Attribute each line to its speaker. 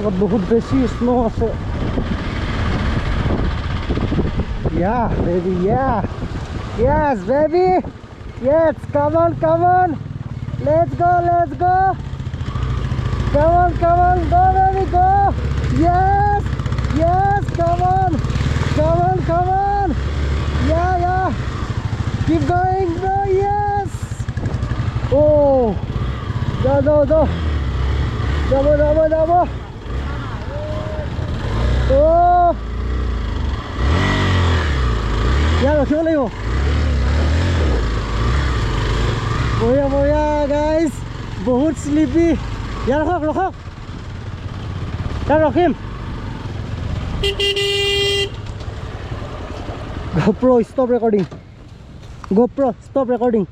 Speaker 1: জায়গা বহুত বেশি স্নো আছে Yeah baby yeah yes baby yes come on let's go come on go baby go yes come on yeah keep going bro yes oh go double oh यार रखियो ले वो बोया guys बहुत स्लीपी यार रखो यार रखिम GoPro stop recording